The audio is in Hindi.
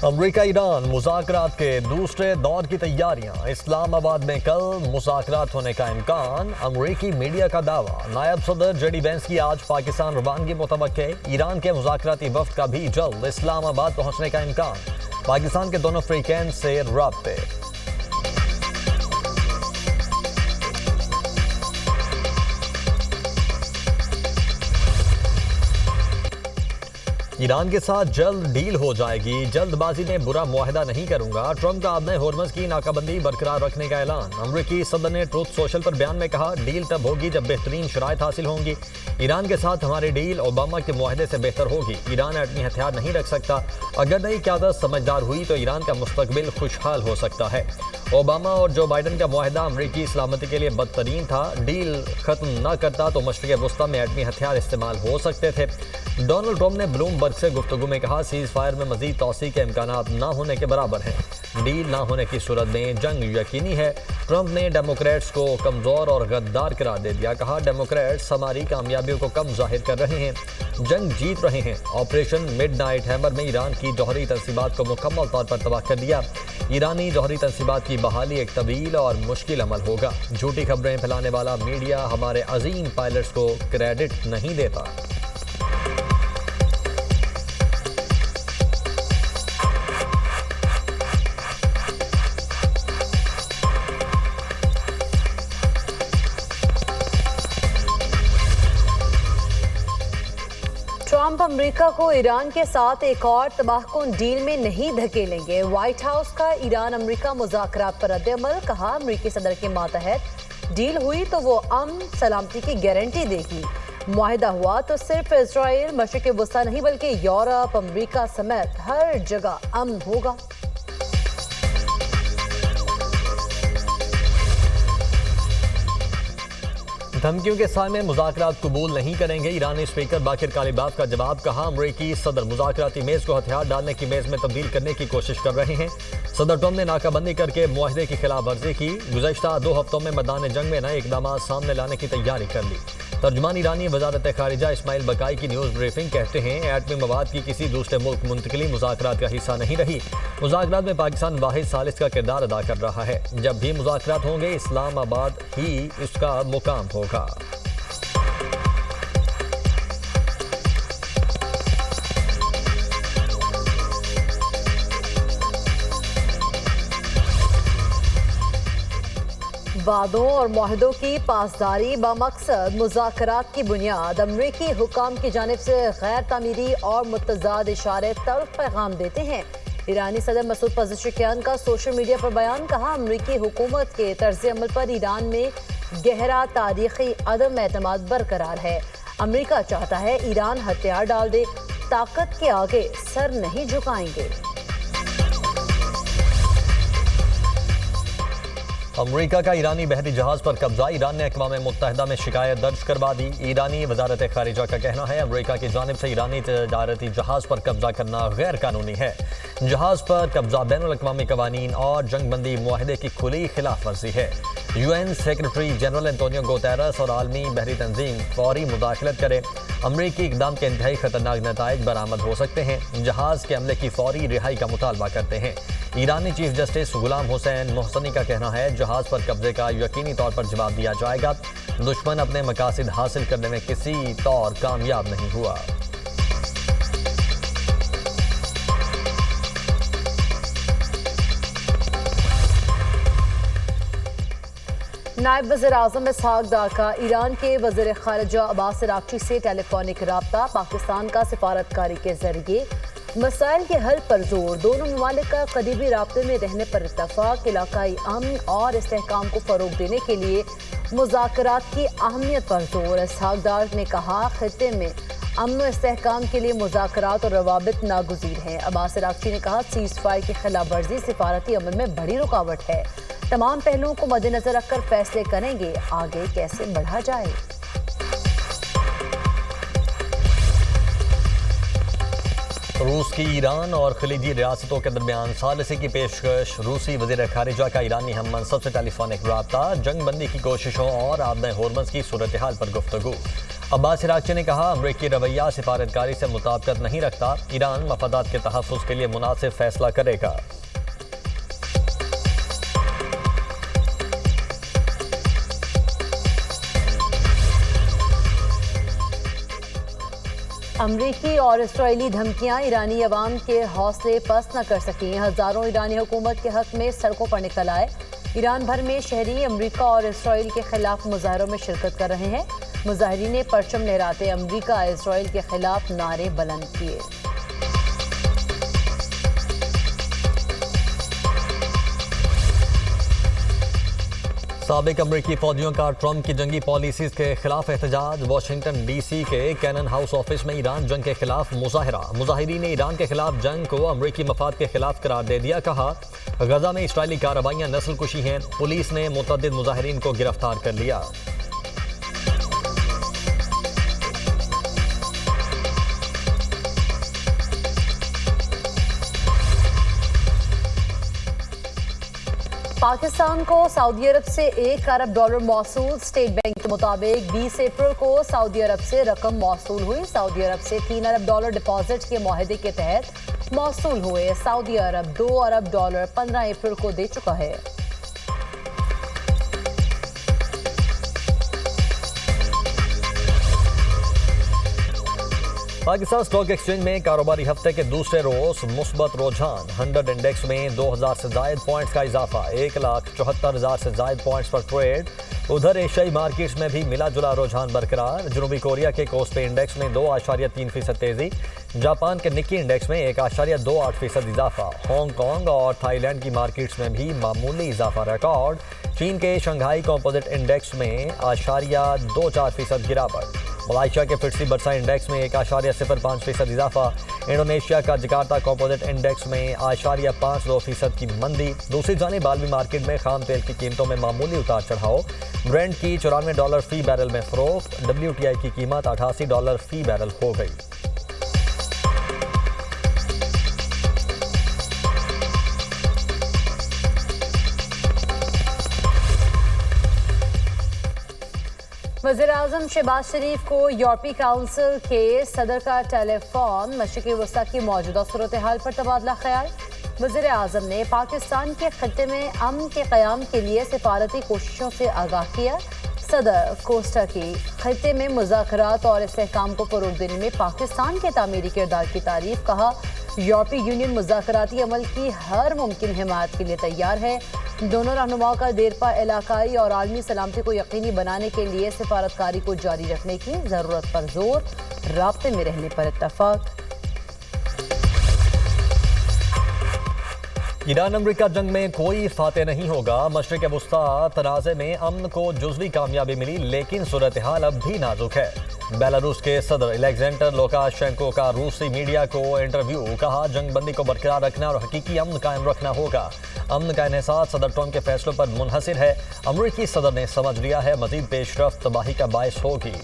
अमरीका ईरान मुज़ाकरात के दूसरे दौर की तैयारियां। इस्लामाबाद में कल मुज़ाकरात होने का इम्कान। अमरीकी मीडिया का दावा। नायब सदर जेडी वेंस की आज पाकिस्तान रवानगी मुतवक्के। ईरान के मुज़ाकराती वफ्द का भी जल्द इस्लामाबाद पहुंचने का इम्कान। पाकिस्तान के दोनों फ्रीकैन से राब्ते। ईरान के साथ जल्द डील हो जाएगी। जल्दबाजी में बुरा मुआहदा नहीं करूंगा। ट्रंप का आपने होर्मज़ की नाकाबंदी बरकरार रखने का ऐलान। अमरीकी सदर ने ट्रूथ सोशल पर बयान में कहा, डील तब होगी जब बेहतरीन शराइत हासिल होंगी। ईरान के साथ हमारी डील ओबामा के मुआहदे से बेहतर होगी। ईरान एटमी हथियार नहीं रख सकता। अगर नई क़यादत समझदार हुई तो ईरान का मुस्तकबिल खुशहाल हो सकता है। ओबामा और जो बाइडन का मुआहदा अमरीकी सलामती के लिए बदतरीन था। डील खत्म न करता तो मशरिक़ वस्ता में एटमी हथियार इस्तेमाल हो सकते थे। डोनाल्ड ट्रंप ने ब्लूमबर्ग से गुफ्तगू में कहा, सीज़ फायर में मज़ीद तौसी के इम्कानात न होने के बराबर हैं। डील न होने की सूरत में जंग यकीनी है। ट्रंप ने डेमोक्रेट्स को कमज़ोर और गद्दार करार दे दिया। कहा, डेमोक्रेट्स हमारी कामयाबियों को कम जाहिर कर रहे हैं, जंग जीत रहे हैं। ऑपरेशन मिडनाइट हैमर में ईरान की जौहरी तंसीबात को मुकम्मल तौर पर तबाह कर दिया। ईरानी जौहरी तंसीबात की बहाली एक तवील और मुश्किल अमल होगा। झूठी खबरें फैलाने वाला मीडिया हमारे अजीम पायलट्स को क्रेडिट नहीं देता। ट्रंप अमेरिका को ईरान के साथ एक और तबाहकुन डील में नहीं धकेलेंगे। व्हाइट हाउस का ईरान अमेरिका मुज़ाकरात पर रद्द-ए-अमल। कहा, अमेरिकी सदर के मातहत डील हुई तो वो अमन सलामती की गारंटी देगी। मुआहिदा हुआ तो सिर्फ इजराइल, मशरिक़ वस्ता नहीं बल्कि यूरोप, अमेरिका समेत हर जगह अमन होगा। धमकियों के सामने मुज़ाकरात कबूल नहीं करेंगे। ईरानी स्पीकर बाकिर कालिबाफ का जवाब। कहा, अमरीकी सदर मुज़ाकराती मेज़ को हथियार डालने की मेज़ में तब्दील करने की कोशिश कर रहे हैं। सदर ट्रंप ने नाकाबंदी करके मुआहदे की खिलाफ वर्जी की। गुज़श्ता 2 हफ्तों में मैदान जंग में नए इक़दामात सामने लाने की तैयारी कर ली। तर्जुमान ईरानी वज़ारत ख़ारिजा इस्माइल बकाई की न्यूज़ ब्रीफिंग कहते हैं, एटमी मवाद की किसी दूसरे मुल्क मुंतकिली मुज़ाकरात का हिस्सा नहीं रही। मुज़ाकरात में पाकिस्तान वाहिद सालिस का किरदार अदा कर रहा है। जब भी मुज़ाकरात होंगे इस्लामाबाद ही इसका मुकाम होगा। वादों और मुआहदों की पासदारी बमकसद मुज़ाकरात की बुनियाद। अमरीकी हुकाम की जानिब से गैर तामीरी और मुतज़ाद इशारे तल्ख़ पैगाम देते हैं। ईरानी सदर मसूद पज़ेश्कियान का सोशल मीडिया पर बयान। कहा, अमरीकी हुकूमत के तर्ज़ अमल पर ईरान में गहरा तारीख़ी अदम एतमाद बरकरार है। अमरीका चाहता है ईरान हथियार डाल दे, ताकत के आगे सर नहीं झुकाएंगे। अमरीका का ईरानी बहरी जहाज पर कब्जा। ईरान ने अक़वाम मुत्तहिदा में शिकायत दर्ज करवा दी। ईरानी वज़ारत ख़ारिजा का कहना है, अमरीका की जानिब से ईरानी तजारती जहाज पर कब्जा करना गैर कानूनी है। जहाज पर कब्जा बैनुल अक़वामी क़वानीन और जंगबंदी मुआहदे की खुली खिलाफ वर्जी है। UN secretary general Antonio Guterres और आलमी बहरी तंजीम फौरी मुदाखलत करे। अमरीकी इक़दाम के इंतहाई खतरनाक नताइज बरामद हो सकते हैं। जहाज के अमले की फौरी रिहाई का मुतालबा करते हैं। ईरानी चीफ जस्टिस गुलाम हुसैन मोहसनी का कहना है, जहाज पर कब्जे का यकीनी तौर पर जवाब दिया जाएगा। दुश्मन अपने मकासद हासिल करने में किसी तौर कामयाब नहीं हुआ। नायब वज़ीर-ए-आज़म इसहाक डार का ईरान के वज़ीर ख़ारिजा अब्बास अराग़ची से टेलीफोनिक राब्ता। पाकिस्तान का सिफारतकारी के जरिए मसाइल के हल पर जोर। दोनों ममालिक का करीबी राब्ते में रहने पर इत्तफ़ाक़। इलाकाई अमन और इस्तेहकाम को फ़रोग़ देने के लिए मुज़ाकरात की अहमियत पर जोर। इसहाक डार ने कहा, ख़ित्ते में अमन व इस्तेहकाम के लिए मुज़ाकरात और रवाबित नागुज़ीर हैं। अब्बास अराग़ची ने कहा, सीज़ फायर की खिलाफ वर्जी सिफारती अमल में बड़ी रुकावट है। तमाम पहलुओं को मद्देनजर रखकर फैसले करेंगे आगे कैसे बढ़ा जाए। रूस की ईरान और खलीजी रियासतों के दरमियान सालिसी की पेशकश। रूसी वज़ीर ख़ारिजा का ईरानी हम मनसब से टेलीफोनिक राब्ता। जंग बंदी की कोशिशों और आबद होर्मज़ की सूरत हाल पर गुफ्तगू। अब्बास इराक़ची ने कहा, अमरीकी रवैया सिफारतकारी से मुताबिकत नहीं रखता। ईरान मफादात के तहफ़्फ़ुज़ के लिए मुनासिब फैसला करेगा। अमरीकी और इसराइली धमकियां ईरानी अवाम के हौसले पस्त न कर सकी। हजारों ईरानी हुकूमत के हक में सड़कों पर निकल आए। ईरान भर में शहरी अमरीका और इसराइल के खिलाफ मुजाहरों में शिरकत कर रहे हैं। मुजाहिरीन ने परचम लहराते अमरीका इसराइल के खिलाफ नारे बुलंद किए। साबिक अमरीकी फौजियों का ट्रंप की जंगी पॉलिसीज के खिलाफ एहतजाज। वाशिंगटन डीसी के कैनन हाउस ऑफिस में ईरान जंग के खिलाफ मुजाहिरा। मुजाहिरीन ने ईरान के खिलाफ जंग को अमरीकी मफाद के खिलाफ करार दे दिया। कहा, गजा में इसराइली कार्रवाइयां नस्ल कुशी हैं। पुलिस ने मुतअद्दिद मुजाहिरीन को गिरफ्तार कर लिया। पाकिस्तान को सऊदी अरब से $1 अरब मौसूल। स्टेट बैंक के मुताबिक 20 अप्रैल को सऊदी अरब से रकम मौसूल हुई। सऊदी अरब से $3 अरब डिपॉजिट के मुआहदे के तहत मौसूल हुए। सऊदी अरब $2 अरब 15 अप्रैल को दे चुका है। पाकिस्तान स्टॉक एक्सचेंज में कारोबारी हफ्ते के दूसरे रोज मुस्बत रुझान। 100 इंडेक्स में 2000 से जायद पॉइंट्स का इजाफा। 1,74,000 से जायद पॉइंट्स पर ट्रेड। उधर एशियाई मार्केट्स में भी मिला जुला रुझान बरकरार। जनूबी कोरिया के कोस्पी इंडेक्स में 2.3% तेजी। जापान के निक्की इंडेक्स में 1.28% इजाफा। हांगकांग और थाईलैंड की मार्केट्स में भी मामूली इजाफा रिकॉर्ड। चीन के शंघाई कंपोजिट इंडेक्स में 0.24% गिरावट। मलाइशिया के फिटसी बरसा इंडेक्स में 1.05% इजाफा। इंडोनेशिया का जकार्ता कंपोजिट इंडेक्स में 0.52% की मंदी। दूसरी जानिब आलमी मार्केट में खाम तेल की कीमतों में मामूली उतार चढ़ाव। ब्रेंट की $94 फी बैरल में फरोख्त। WTI की कीमत $88 फी बैरल हो गई। वज़ीर-ए-आज़म शहबाज शरीफ को यूरोपीय काउंसिल के सदर का टेलीफोन। मशरिक़ी वस्ता की मौजूदा सूरत हाल पर तबादला ख्याल। वज़ीर-ए-आज़म ने पाकिस्तान के खत्ते में अमन के क़याम के लिए सिफारती कोशिशों से आगाह किया। सदर कोस्टा की खत्ते में मुज़ाकरात और इस्तेहकाम को फ़रोग़ देने में पाकिस्तान के तामीरी किरदार की तारीफ। कहा, यूरोपीय यूनियन मुज़ाकराती अमल की हर मुमकिन हिमायत के लिए तैयार है। दोनों रहनुमाओं का देरपा इलाकाई और आलमी सलामती को यकीनी बनाने के लिए सिफारतकारी को जारी रखने की ज़रूरत पर जोर। राब्ते में रहने पर इत्तफाक। ईरान अमरीका जंग में कोई फाते नहीं होगा। मशरिक़ वुस्ता तनाज़े में अमन को जुज़वी कामयाबी मिली, लेकिन सूरत हाल अब भी नाजुक है। बेलारूस के सदर अलेक्जेंडर लुकाशेंको का रूसी मीडिया को इंटरव्यू। कहा, जंग बंदी को बरकरार रखना और हकीकी अमन कायम रखना होगा। अमन का इन्हिसार सदर ट्रंप के फैसलों पर मुनहसिर है। अमरीकी सदर ने समझ लिया है, मजीद पेशरफ्त तबाही का बायस होगी।